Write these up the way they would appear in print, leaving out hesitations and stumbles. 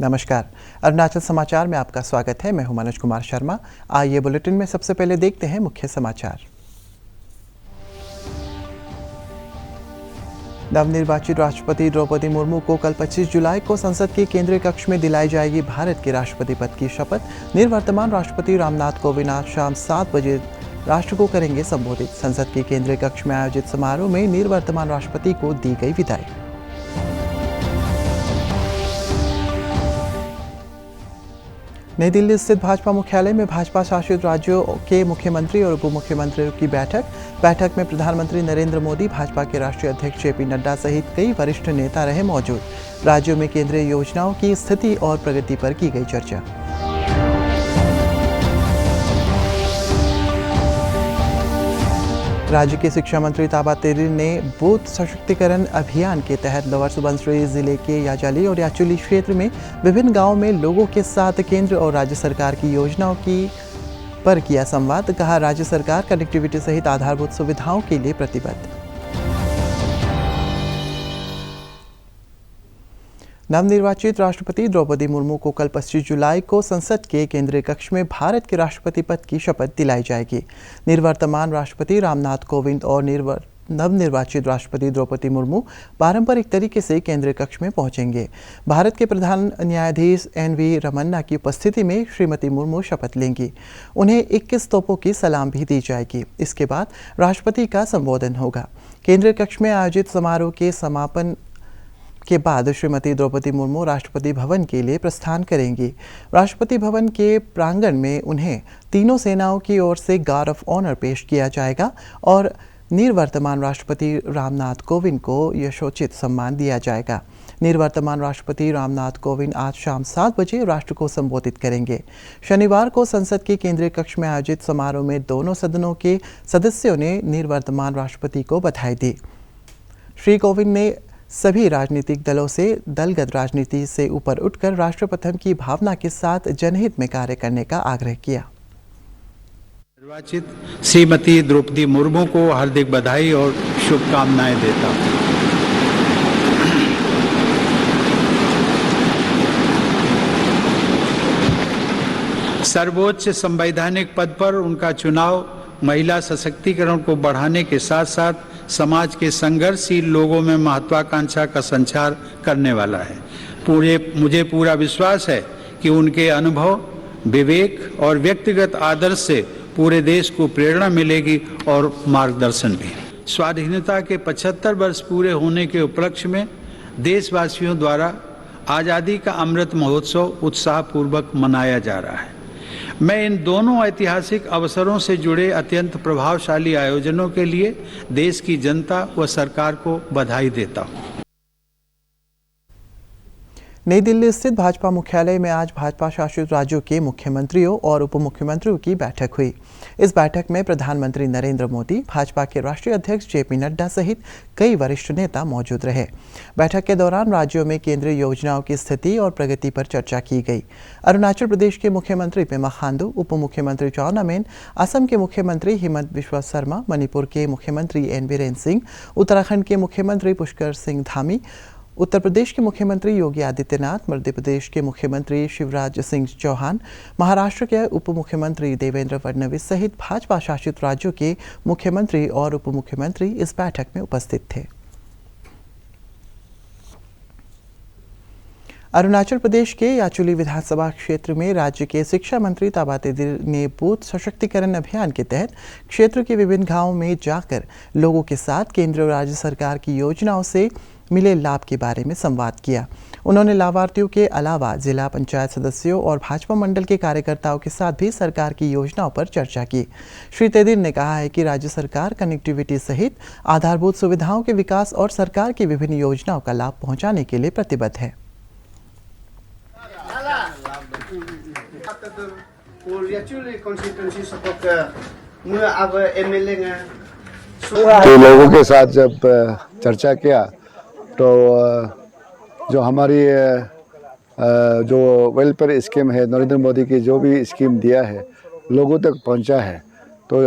नमस्कार। अरुणाचल समाचार में आपका स्वागत है। मैं हूं मनोज कुमार शर्मा। आइए बुलेटिन में सबसे पहले देखते हैं मुख्य समाचार। नवनिर्वाचित राष्ट्रपति द्रौपदी मुर्मू को कल 25 जुलाई को संसद के केंद्रीय कक्ष में दिलाई जाएगी भारत के राष्ट्रपति पद की शपथ। निवर्तमान राष्ट्रपति रामनाथ कोविंद आज शाम 7 बजे राष्ट्र को करेंगे संबोधित। संसद के केंद्रीय कक्ष में आयोजित समारोह में निवर्तमान राष्ट्रपति को दी गई विदाई। नई दिल्ली स्थित भाजपा मुख्यालय में भाजपा शासित राज्यों के मुख्यमंत्री और उप मुख्यमंत्रियों की बैठक में प्रधानमंत्री नरेंद्र मोदी, भाजपा के राष्ट्रीय अध्यक्ष जेपी नड्डा सहित कई वरिष्ठ नेता रहे मौजूद। राज्यों में केंद्रीय योजनाओं की स्थिति और प्रगति पर की गई चर्चा। राज्य के शिक्षा मंत्री ताबा तेदिर ने बूथ सशक्तिकरण अभियान के तहत लोअर सुबनसिरी जिले के याजाली और याचुली क्षेत्र में विभिन्न गांवों में लोगों के साथ केंद्र और राज्य सरकार की योजनाओं पर किया संवाद। कहा, राज्य सरकार कनेक्टिविटी सहित आधारभूत सुविधाओं के लिए प्रतिबद्ध। नवनिर्वाचित राष्ट्रपति द्रौपदी मुर्मू को कल 25 जुलाई को संसद के केंद्रीय कक्ष में भारत के राष्ट्रपति पद की शपथ दिलाई जाएगी। निवर्तमान राष्ट्रपति रामनाथ कोविंद और नवनिर्वाचित राष्ट्रपति द्रौपदी मुर्मू पारंपरिक तरीके से केंद्रीय कक्ष में पहुंचेंगे। भारत के प्रधान न्यायाधीश एन.वी. रमन्ना की उपस्थिति में श्रीमती मुर्मू शपथ लेंगी। उन्हें 21 तोपों की सलाम भी दी जाएगी। इसके बाद राष्ट्रपति का संबोधन होगा। केंद्रीय कक्ष में आयोजित समारोह के समापन के बाद श्रीमती द्रौपदी मुर्मू राष्ट्रपति भवन के लिए प्रस्थान करेंगी। राष्ट्रपति भवन के प्रांगण में उन्हें तीनों सेनाओं की ओर से गार्ड ऑफ ऑनर पेश किया जाएगा और निवर्तमान राष्ट्रपति रामनाथ कोविंद को यशोचित सम्मान दिया जाएगा। निवर्तमान राष्ट्रपति रामनाथ कोविंद आज शाम 7 बजे राष्ट्र को संबोधित करेंगे। शनिवार को संसद के केंद्रीय कक्ष में आयोजित समारोह में दोनों सदनों के सदस्यों ने निवर्तमान राष्ट्रपति को बधाई दी। श्री कोविंद ने सभी राजनीतिक दलों से दलगत राजनीति से ऊपर उठकर राष्ट्रप्रथम की भावना के साथ जनहित में कार्य करने का आग्रह किया। निर्वाचित श्रीमती द्रौपदी मुर्मू को हार्दिक बधाई और शुभकामनाएं देता हूं। सर्वोच्च संवैधानिक पद पर उनका चुनाव महिला सशक्तिकरण को बढ़ाने के साथ साथ समाज के संघर्षशील लोगों में महत्वाकांक्षा का संचार करने वाला है। मुझे पूरा विश्वास है कि उनके अनुभव, विवेक और व्यक्तिगत आदर्श से पूरे देश को प्रेरणा मिलेगी और मार्गदर्शन भी। स्वाधीनता के 75 वर्ष पूरे होने के उपलक्ष्य में देशवासियों द्वारा आज़ादी का अमृत महोत्सव उत्साहपूर्वक मनाया जा रहा है। मैं इन दोनों ऐतिहासिक अवसरों से जुड़े अत्यंत प्रभावशाली आयोजनों के लिए देश की जनता व सरकार को बधाई देता हूं। नई दिल्ली स्थित भाजपा मुख्यालय में आज भाजपा शासित राज्यों के मुख्यमंत्रियों और उप मुख्यमंत्रियों की बैठक हुई। इस बैठक में प्रधानमंत्री नरेंद्र मोदी, भाजपा के राष्ट्रीय अध्यक्ष जेपी नड्डा सहित कई वरिष्ठ नेता मौजूद रहे। बैठक के दौरान राज्यों में केंद्रीय योजनाओं की स्थिति और प्रगति पर चर्चा की गई। अरुणाचल प्रदेश के मुख्यमंत्री पेमा खांडू, उप मुख्यमंत्री चाउना मेन, असम के मुख्यमंत्री हिमंत बिस्वा शर्मा, मणिपुर के मुख्यमंत्री एन बीरेन सिंह, उत्तराखंड के मुख्यमंत्री पुष्कर सिंह धामी, उत्तर प्रदेश के मुख्यमंत्री योगी आदित्यनाथ, मध्य प्रदेश के मुख्यमंत्री शिवराज सिंह चौहान, महाराष्ट्र के उप मुख्यमंत्री देवेंद्र फडणवीस सहित भाजपा शासित राज्यों के मुख्यमंत्री और उप मुख्यमंत्री इस बैठक में उपस्थित थे। अरुणाचल प्रदेश के याचुली विधानसभा क्षेत्र में राज्य के शिक्षा मंत्री ताबा तेदिर ने बूथ सशक्तिकरण अभियान के तहत क्षेत्र के विभिन्न गांवों में जाकर लोगों के साथ केंद्र और राज्य सरकार की योजनाओं से मिले लाभ के बारे में संवाद किया। उन्होंने लाभार्थियों के अलावा जिला पंचायत सदस्यों और भाजपा मंडल के कार्यकर्ताओं के साथ भी सरकार की योजनाओं पर चर्चा की। श्री तेदिर ने कहा है कि राज्य सरकार कनेक्टिविटी सहित आधारभूत सुविधाओं के विकास और सरकार की विभिन्न योजनाओं का लाभ पहुंचाने के लिए प्रतिबद्ध है। तो लोगों के साथ जब चर्चा किया तो जो हमारी जो वेलफेयर स्कीम है, नरेंद्र मोदी की जो भी स्कीम दिया है लोगों तक पहुंचा है। तो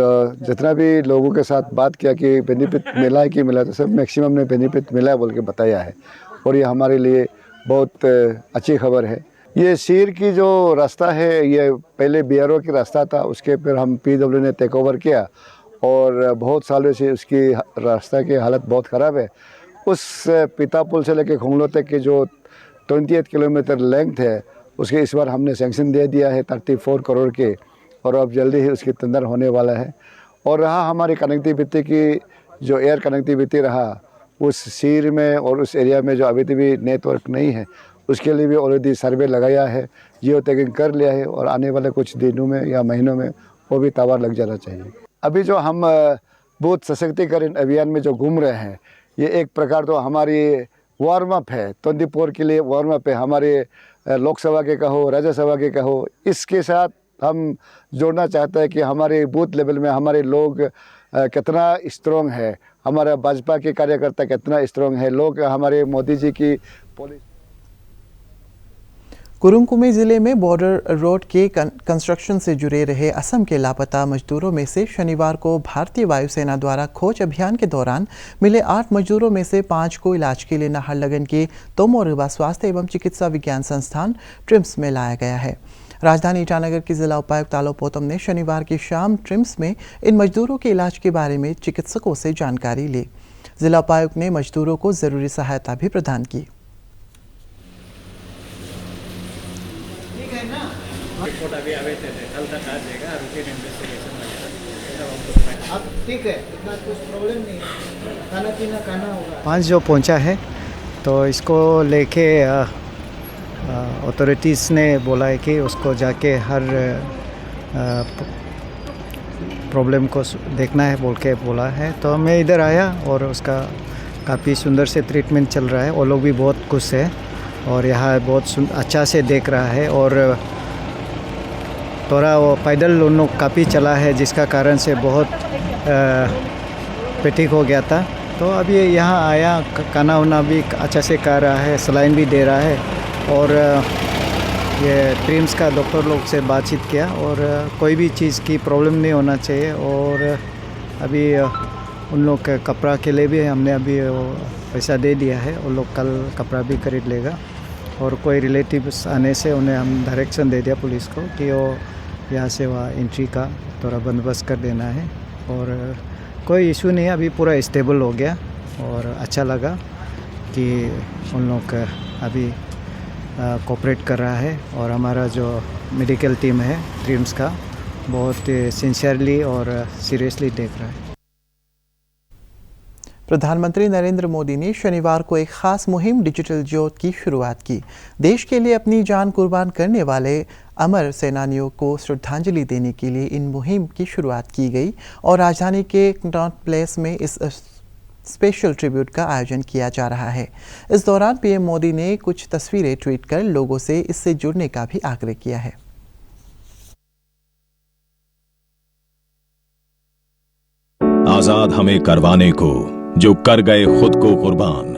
जितना भी लोगों के साथ बात किया कि बेनिफिट मिला है कि मिला, तो सब मैक्सिमम ने बेनिफिट मिला है बोल के बताया है। और ये हमारे लिए बहुत अच्छी खबर है ये सीर की जो रास्ता है ये पहले बीआरओ की रास्ता था, उसके फिर हम पीडब्ल्यू ने टेक ओवर किया और बहुत सालों से उसकी रास्ता की हालत बहुत ख़राब है। उस पितापुल से लेकर खुंगलो तक की जो 28 किलोमीटर लेंथ है उसके इस बार हमने सैंक्शन दे दिया है 34 करोड़ के, और अब जल्दी ही उसकी टेंडर होने वाला है। और रहा हमारी कनेक्टिविटी की जो एयर कनेक्टिविटी रहा उस सीर में और उस एरिया में जो अभी भी नेटवर्क नहीं है उसके लिए भी ऑलरेडी सर्वे लगाया है, जियो टैगिंग कर लिया है और आने वाले कुछ दिनों में या महीनों में वो भी टावर लग जाना चाहिए। अभी जो हम बूथ सशक्तिकरण अभियान में जो घूम रहे हैं ये एक प्रकार तो हमारी वार्म अप है, 24 के लिए वार्म अप है, हमारे लोकसभा के कहो राज्यसभा के कहो। इसके साथ हम जोड़ना चाहते हैं कि हमारे बूथ लेवल में हमारे लोग कितना स्ट्रॉन्ग है, हमारा भाजपा के कार्यकर्ता कितना स्ट्रॉन्ग है, लोग हमारे मोदी जी की पॉलिसी। कुरुंग कुमे जिले में बॉर्डर रोड के कंस्ट्रक्शन से जुड़े रहे असम के लापता मजदूरों में से शनिवार को भारतीय वायुसेना द्वारा खोज अभियान के दौरान मिले 8 मजदूरों में से 5 को इलाज के लिए नाहरलगन के तोमो रिबा स्वास्थ्य एवं चिकित्सा विज्ञान संस्थान ट्रिम्स में लाया गया है। राजधानी ईटानगर के जिला उपायुक्त तालो पोतम ने शनिवार की शाम ट्रिम्स में इन मजदूरों के इलाज के बारे में चिकित्सकों से जानकारी ली। जिला उपायुक्त ने मजदूरों को जरूरी सहायता भी प्रदान की। अब ठीक है, इतना कुछ प्रॉब्लम नहीं है, खाना पीना खाना होगा। 5 जो पहुंचा है तो इसको लेके अथॉरिटीज़ ने बोला है कि उसको जाके हर प्रॉब्लम को देखना है बोल के बोला है। तो मैं इधर आया और उसका काफ़ी सुंदर से ट्रीटमेंट चल रहा है। वो लोग भी बहुत खुश है और यहाँ बहुत अच्छा से देख रहा है। और थोड़ा वो पैदल उन लोग काफ़ी चला है जिसका कारण से बहुत पेटिक हो गया था। तो अभी यहाँ आया, खाना वाना भी अच्छा से खा रहा है, सलाइन भी दे रहा है। और ये ट्रिम्स का डॉक्टर लोग से बातचीत किया और कोई भी चीज़ की प्रॉब्लम नहीं होना चाहिए। और अभी उन लोग के कपड़ा के लिए भी हमने अभी पैसा दे दिया है, उन लोग कल कपड़ा भी खरीद लेगा। और कोई रिलेटिव्स आने से उन्हें हम डायरेक्शन दे दिया पुलिस को कि वो यहाँ से वहाँ एंट्री का थोड़ा बंदोबस्त कर देना है। और कोई इशू नहीं है, अभी पूरा स्टेबल हो गया और अच्छा लगा कि उन लोग अभी कोऑपरेट कर रहा है। और हमारा जो मेडिकल टीम है ट्रिम्स का बहुत सिंसियरली और सीरियसली देख रहा है। प्रधानमंत्री नरेंद्र मोदी ने शनिवार को एक खास मुहिम डिजिटल ज्योत की शुरुआत की। देश के लिए अपनी जान कुर्बान करने वाले अमर सेनानियों को श्रद्धांजलि देने के लिए इन मुहिम की शुरुआत की गई और राजधानी के कनॉट प्लेस में इस स्पेशल ट्रिब्यूट का आयोजन किया जा रहा है। इस दौरान पीएम मोदी ने कुछ तस्वीरें ट्वीट कर लोगों से इससे जुड़ने का भी आग्रह किया है। आजाद हमें करवाने को जो कर गए खुद को कुर्बान,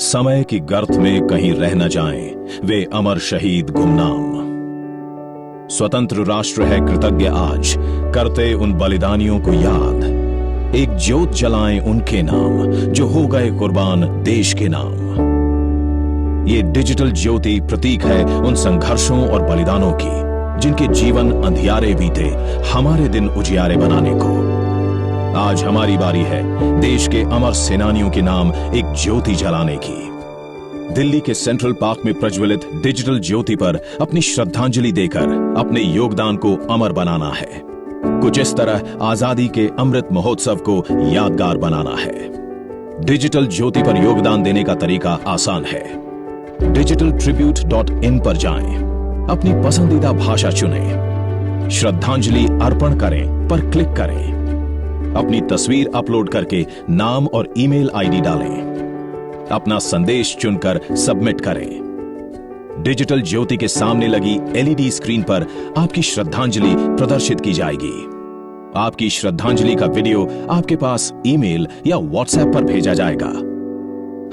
समय की गर्त में कहीं रह न जाएं वे अमर शहीद गुमनाम। स्वतंत्र राष्ट्र है कृतज्ञ आज, करते उन बलिदानियों को याद। एक ज्योत जलाएं उनके नाम जो हो गए कुर्बान देश के नाम। ये डिजिटल ज्योति प्रतीक है उन संघर्षों और बलिदानों की जिनके जीवन अंधियारे बीते हमारे दिन उजियारे बनाने को। आज हमारी बारी है देश के अमर सेनानियों के नाम एक ज्योति जलाने की। दिल्ली के सेंट्रल पार्क में प्रज्वलित डिजिटल ज्योति पर अपनी श्रद्धांजलि देकर अपने योगदान को अमर बनाना है। कुछ इस तरह आजादी के अमृत महोत्सव को यादगार बनाना है। डिजिटल ज्योति पर योगदान देने का तरीका आसान है। digitaltribute.in पर जाएं, अपनी पसंदीदा भाषा चुनें, श्रद्धांजलि अर्पण करें पर क्लिक करें, अपनी तस्वीर अपलोड करके नाम और ईमेल आईडी डालें, अपना संदेश चुनकर सबमिट करें। डिजिटल ज्योति के सामने लगी एलईडी स्क्रीन पर आपकी श्रद्धांजलि प्रदर्शित की जाएगी। आपकी श्रद्धांजलि का वीडियो आपके पास ईमेल या व्हाट्सएप पर भेजा जाएगा।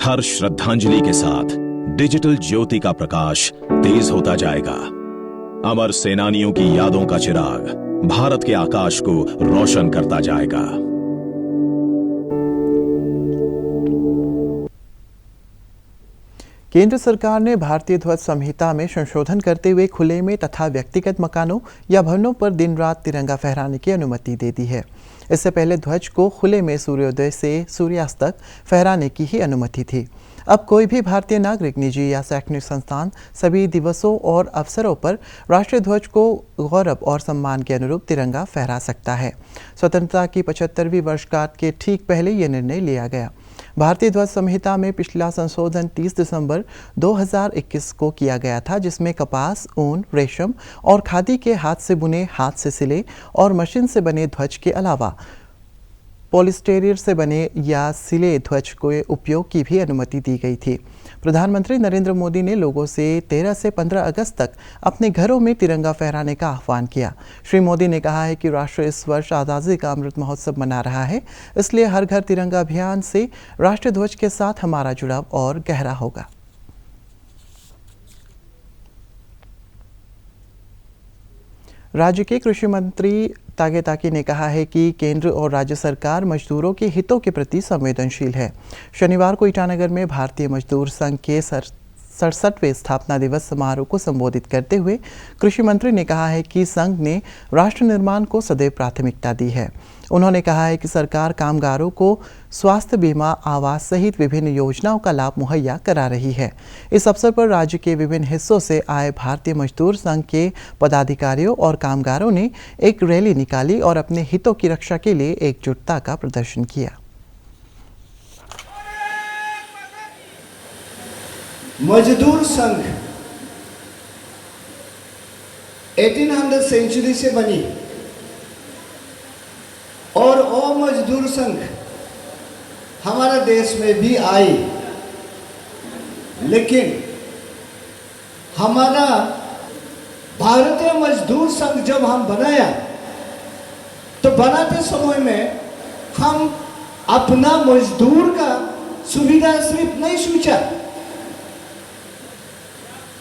हर श्रद्धांजलि के साथ डिजिटल ज्योति का प्रकाश तेज होता जाएगा। अमर सेनानियों की यादों का चिराग भारत के आकाश को रोशन करता जाएगा। केंद्र सरकार ने भारतीय ध्वज संहिता में संशोधन करते हुए खुले में तथा व्यक्तिगत मकानों या भवनों पर दिन रात तिरंगा फहराने की अनुमति दे दी है। इससे पहले ध्वज को खुले में सूर्योदय से सूर्यास्त तक फहराने की ही अनुमति थी। अब कोई भी भारतीय नागरिक, निजी या शैक्षणिक संस्थान सभी दिवसों और अवसरों पर राष्ट्रीय ध्वज को गौरव और सम्मान के अनुरूप तिरंगा फहरा सकता है। स्वतंत्रता की 75वीं वर्षगांठ के ठीक पहले ये निर्णय लिया गया। भारतीय ध्वज संहिता में पिछला संशोधन 30 दिसंबर 2021 को किया गया था, जिसमें कपास, ऊन, रेशम और खादी के हाथ से बुने, हाथ से सिले और मशीन से बने ध्वज के अलावा पॉलिस्टेरियर से बने या सिले ध्वज के उपयोग की भी अनुमति दी गई थी। प्रधानमंत्री नरेंद्र मोदी ने लोगों से 13 से 15 अगस्त तक अपने घरों में तिरंगा फहराने का आह्वान किया। श्री मोदी ने कहा है कि राष्ट्र इस वर्ष आज़ादी का अमृत महोत्सव मना रहा है, इसलिए हर घर तिरंगा अभियान से राष्ट्रीय ध्वज के साथ हमारा जुड़ाव और गहरा होगा। राज्य के कृषि मंत्री तागे ताकी ने कहा है कि केंद्र और राज्य सरकार मजदूरों के हितों के प्रति संवेदनशील है। शनिवार को ईटानगर में भारतीय मजदूर संघ के 67वें स्थापना दिवस समारोह को संबोधित करते हुए कृषि मंत्री ने कहा है कि संघ ने राष्ट्र निर्माण को सदैव प्राथमिकता दी है। उन्होंने कहा है कि सरकार कामगारों को स्वास्थ्य बीमा, आवास सहित विभिन्न योजनाओं का लाभ मुहैया करा रही है। इस अवसर पर राज्य के विभिन्न हिस्सों से आए भारतीय मजदूर संघ के पदाधिकारियों और कामगारों ने एक रैली निकाली और अपने हितों की रक्षा के लिए एकजुटता का प्रदर्शन किया। मजदूर संघ 1800 सेंचुरी से बनी और वो मजदूर संघ हमारे देश में भी आई, लेकिन हमारा भारतीय मजदूर संघ जब हम बनाया तो बनाते समय में हम अपना मजदूर का सुविधा सिर्फ नहीं सोचा।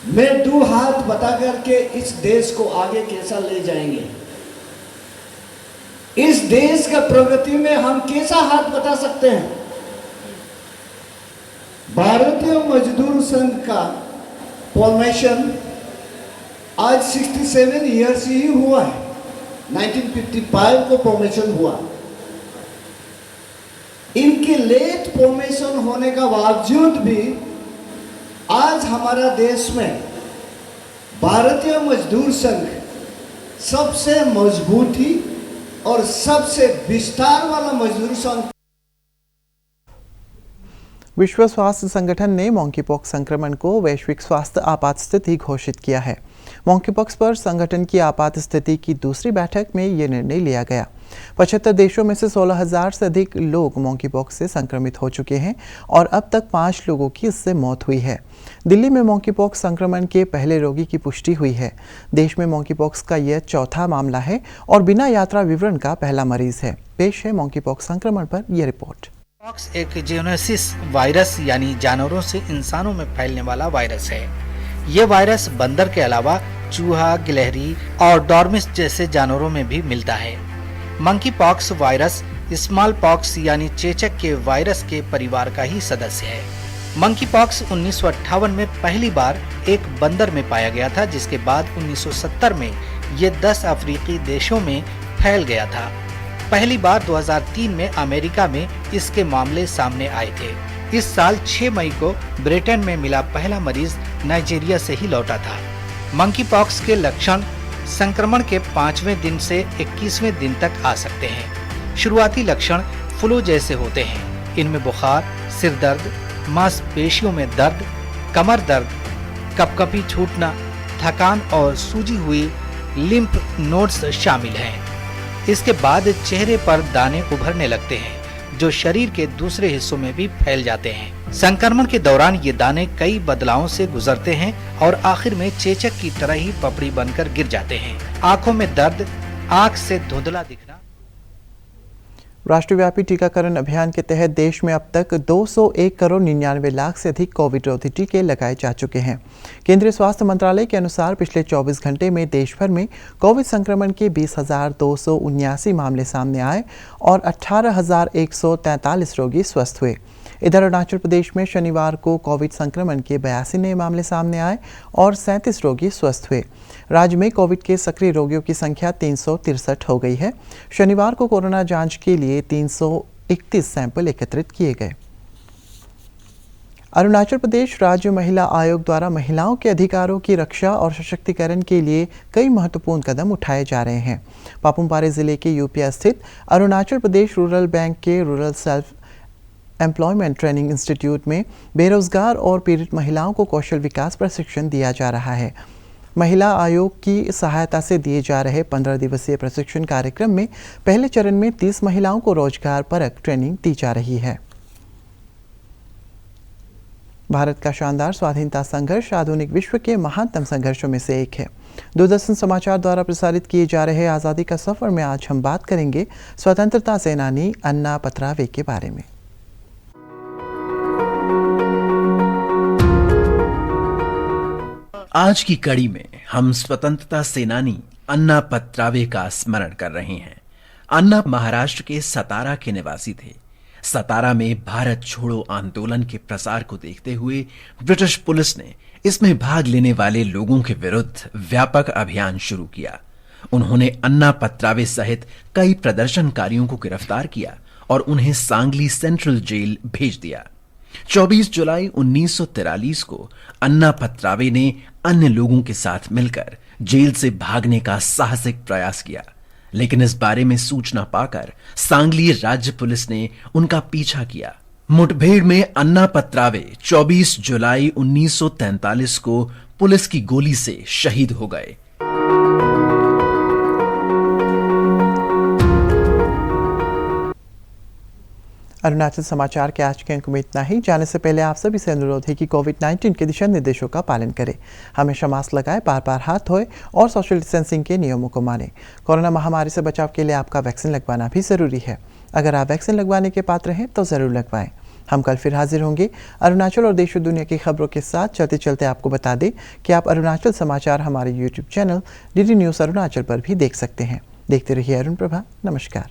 मैं 2 हाथ बता करके इस देश को आगे कैसा ले जाएंगे, इस देश का प्रगति में हम कैसा हाथ बता सकते हैं। भारतीय मजदूर संघ का फॉर्मेशन आज 67 ईयर्स ही हुआ है। 1955 को फॉर्मेशन हुआ। इनके लेट फॉर्मेशन होने का बावजूद भी आज हमारा देश में भारतीय मजदूर संघ सबसे मजबूती और सबसे विस्तार वाला मजदूर संघ। विश्व स्वास्थ्य संगठन ने मॉन्कीपॉक्स संक्रमण को वैश्विक स्वास्थ्य आपात स्थिति घोषित किया है। मॉन्कीपॉक्स पर संगठन की आपात स्थिति की दूसरी बैठक में ये निर्णय लिया गया। 75 देशों में से 16,000 से अधिक लोग मॉन्कीपॉक्स से संक्रमित हो चुके हैं और अब तक 5 लोगों की इससे मौत हुई है। दिल्ली में मॉन्कीपॉक्स संक्रमण के पहले रोगी की पुष्टि हुई है। देश में मॉन्कीपॉक्स का यह चौथा मामला है और बिना यात्रा विवरण का पहला मरीज है। पेश है मॉन्कीपॉक्स संक्रमण पर यह रिपोर्ट। पॉक्स एक ज़ूनोसिस वायरस यानी जानवरों से इंसानों में फैलने वाला वायरस है। ये वायरस बंदर के अलावा चूहा, गिलहरी और डॉर्मिस जैसे जानवरों में भी मिलता है। Monkey pox virus small pox यानी चेचक के वायरस के परिवार का ही सदस्य है। मंकी पॉक्स 1958 में पहली बार एक बंदर में पाया गया था, जिसके बाद 1970 में ये 10 अफ्रीकी देशों में फैल गया था। पहली बार 2003 में अमेरिका में इसके मामले सामने आए थे। इस साल 6 मई को ब्रिटेन में मिला पहला मरीज नाइजीरिया से ही लौटा था। मंकी पॉक्स के लक्षण संक्रमण के 5वें दिन से 21वें दिन तक आ सकते हैं। शुरुआती लक्षण फ्लू जैसे होते हैं। इनमें बुखार, सिर दर्द, मांसपेशियों में दर्द, कमर दर्द, कपकपी छूटना, थकान और सूजी हुई लिम्फ नोड्स शामिल हैं। इसके बाद चेहरे पर दाने उभरने लगते हैं, जो शरीर के दूसरे हिस्सों में भी फैल जाते हैं। संक्रमण के दौरान ये दाने कई बदलावों से गुजरते हैं और आखिर में चेचक की तरह ही पपड़ी बनकर गिर जाते हैं। आंखों में दर्द, आंख से धुंधला दिखना। राष्ट्रव्यापी टीकाकरण अभियान के तहत देश में अब तक 201 करोड़ 99 लाख से अधिक कोविड रोधी टीके लगाए जा चुके हैं। केंद्रीय स्वास्थ्य मंत्रालय के अनुसार पिछले 24 घंटे में देश भर में कोविड संक्रमण के 20,279 मामले सामने आए और 18,143 रोगी स्वस्थ हुए। इधर अरुणाचल प्रदेश में शनिवार को कोविड संक्रमण के 82 नए मामले सामने आए और 37 रोगी स्वस्थ हुए। राज्य में कोविड के सक्रिय रोगियों की संख्या 363 हो गई है। शनिवार को कोरोना जांच के लिए 331 सैंपल एकत्रित किए गए। अरुणाचल प्रदेश राज्य महिला आयोग द्वारा महिलाओं के अधिकारों की रक्षा और सशक्तिकरण के लिए कई महत्वपूर्ण कदम उठाए जा रहे हैं। पापुमपारे जिले के यूपिया स्थित अरुणाचल प्रदेश रूरल बैंक के rural self employment training institute में बेरोजगार और पीड़ित महिलाओं को कौशल विकास प्रशिक्षण दिया जा रहा है। महिला आयोग की सहायता से दिए जा रहे 15 दिवसीय प्रशिक्षण कार्यक्रम में पहले चरण में 30 महिलाओं को रोजगार परक ट्रेनिंग दी जा रही है। भारत का शानदार स्वाधीनता संघर्ष आधुनिक विश्व के महानतम संघर्षों में से एक है। दूरदर्शन समाचार द्वारा प्रसारित किए जा रहे आज़ादी का सफर में आज हम बात करेंगे स्वतंत्रता सेनानी अन्ना पत्रावे के बारे में। आज की कड़ी में हम स्वतंत्रता सेनानी अन्ना पत्रावे का स्मरण कर रहे हैं। अन्ना महाराष्ट्र के सतारा के निवासी थे। सतारा में भारत छोड़ो आंदोलन के प्रसार को देखते हुए ब्रिटिश पुलिस ने इसमें भाग लेने वाले लोगों के विरुद्ध व्यापक अभियान शुरू किया। उन्होंने अन्ना पत्रावे सहित कई प्रदर्शनकारियों को गिरफ्तार किया और उन्हें सांगली सेंट्रल जेल भेज दिया। 24 जुलाई 1943 को अन्ना पत्रावे ने अन्य लोगों के साथ मिलकर जेल से भागने का साहसिक प्रयास किया, लेकिन इस बारे में सूचना पाकर सांगली राज्य पुलिस ने उनका पीछा किया। मुठभेड़ में अन्ना पत्रावे 24 जुलाई 1943 को पुलिस की गोली से शहीद हो गए। अरुणाचल समाचार के आज के अंक में इतना ही। जाने से पहले आप सभी से अनुरोध है कि कोविड-19 के दिशा निर्देशों का पालन करें। हमेशा मास्क लगाएं, बार बार हाथ धोएं और सोशल डिस्टेंसिंग के नियमों को मानें। कोरोना महामारी से बचाव के लिए आपका वैक्सीन लगवाना भी ज़रूरी है। अगर आप वैक्सीन लगवाने के पात्र हैं तो ज़रूर लगवाएं। हम कल फिर हाजिर होंगे अरुणाचल और देश और दुनिया की खबरों के साथ। चलते चलते आपको बता दें कि आप अरुणाचल समाचार हमारे YouTube channel DD news Arunachal पर भी देख सकते हैं। देखते रहिए अरुण प्रभा। नमस्कार।